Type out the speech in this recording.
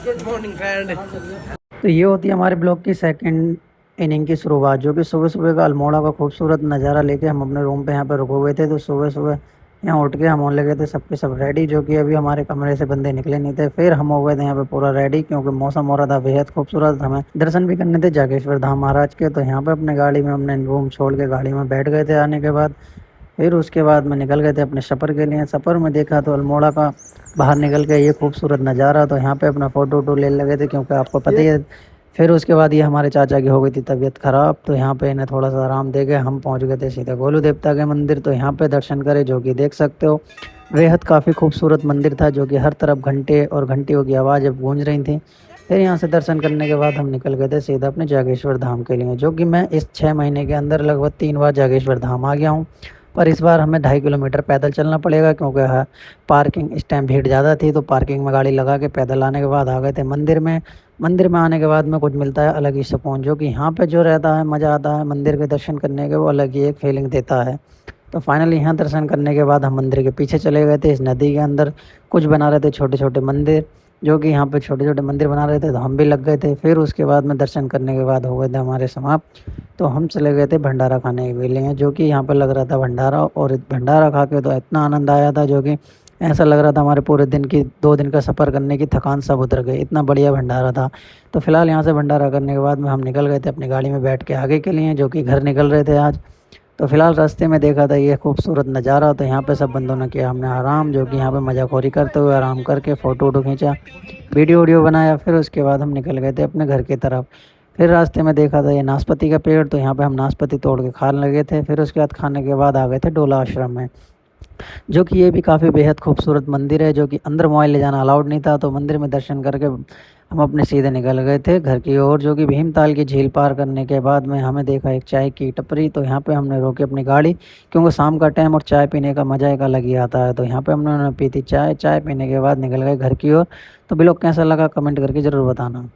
Good morning friend. तो ये होती है हमारे ब्लॉग की सेकंड इनिंग की शुरुआत, जो कि सुबह सुबह का अल्मोड़ा का खूबसूरत नज़ारा लेके हम अपने रूम पे यहाँ पे रुके हुए थे। तो सुबह सुबह यहाँ उठ के हम होने लगे थे सबके सब रेडी, जो कि अभी हमारे कमरे से बंदे निकले नहीं थे। फिर हम हो गए थे यहाँ पे पूरा रेडी, क्योंकि मौसम हो रहा था बेहद खूबसूरत। हमें दर्शन भी करने थे जागेश्वर धाम महाराज के। तो यहाँ पे अपने गाड़ी में हमने रूम छोड़ के गाड़ी में बैठ गए थे आने के बाद। फिर उसके बाद में निकल गए थे अपने सफ़र के लिए। सफ़र में देखा तो अल्मोड़ा का बाहर निकल के ये खूबसूरत नज़ारा, तो यहाँ पे अपना फ़ोटो वोटो ले लगे थे, क्योंकि आपको पता ही है। फिर उसके बाद ये हमारे चाचा की हो गई थी तबीयत ख़राब, तो यहाँ पे इन्हें थोड़ा सा आराम दे के हम पहुँच गए थे सीधे गोलू देवता के मंदिर। तो यहाँ पे दर्शन करे, जो कि देख सकते हो बेहद काफ़ी खूबसूरत मंदिर था, जो कि हर तरफ घंटे और घंटियों की आवाज़ अब गूंज रही थी। फिर यहाँ से दर्शन करने के बाद हम निकल गए थे सीधा अपने जागेश्वर धाम के लिए, जो कि मैं इस 6 महीने के अंदर लगभग 3 बार जागेश्वर धाम आ गया हूँ। पर इस बार हमें 2.5 किलोमीटर पैदल चलना पड़ेगा, क्योंकि पार्किंग इस टाइम भीड़ ज़्यादा थी। तो पार्किंग में गाड़ी लगा के पैदल आने के बाद आ गए थे मंदिर में। मंदिर में आने के बाद में कुछ मिलता है अलग ही सुकून, जो कि यहाँ पे जो रहता है मज़ा आता है मंदिर के दर्शन करने के, वो अलग ही एक फीलिंग देता है। तो फाइनली यहाँ दर्शन करने के बाद हम मंदिर के पीछे चले गए थे, इस नदी के अंदर कुछ बना रहे थे छोटे छोटे मंदिर, जो कि यहाँ पे छोटे छोटे मंदिर बना रहे थे। तो हम भी लग गए थे। फिर उसके बाद में दर्शन करने के बाद हो गए थे हमारे समाप्त। तो हम चले गए थे भंडारा खाने के लिए, जो कि यहाँ पे लग रहा था भंडारा। और भंडारा खा के तो इतना आनंद आया था, जो कि ऐसा लग रहा था हमारे पूरे दिन की 2 दिन का सफ़र करने की थकान सब उतर गई, इतना बढ़िया भंडारा था। तो फिलहाल यहाँ से भंडारा करने के बाद में हम निकल गए थे अपनी गाड़ी में बैठ के आगे के लिए, जो कि घर निकल रहे थे आज। तो फिलहाल रास्ते में देखा था ये खूबसूरत नज़ारा। तो यहाँ पे सब बंदों ने किया हमने आराम, जो कि यहाँ पे मजाखोरी करते हुए आराम करके फ़ोटो वोटो खींचा, वीडियो वीडियो बनाया। फिर उसके बाद हम निकल गए थे अपने घर की तरफ। फिर रास्ते में देखा था ये नाशपाती का पेड़, तो यहाँ पे हम नाशपाती तोड़ के खाने लगे थे। फिर उसके बाद खाने के बाद आ गए थे डोला आश्रम में, जो कि ये भी काफ़ी बेहद खूबसूरत मंदिर है, जो कि अंदर मोबाइल ले जाना अलाउड नहीं था। तो मंदिर में दर्शन करके हम अपने सीधे निकल गए थे घर की ओर, जो कि भीमताल की झील पार करने के बाद में हमें देखा एक चाय की टपरी। तो यहाँ पे हमने रोकी अपनी गाड़ी, क्योंकि शाम का टाइम और चाय पीने का मज़ा एक अलग ही आता है। तो यहाँ पे हमने पी थी चाय। चाय पीने के बाद निकल गए घर की ओर। तो ब्लॉग कैसा लगा कमेंट करके ज़रूर बताना।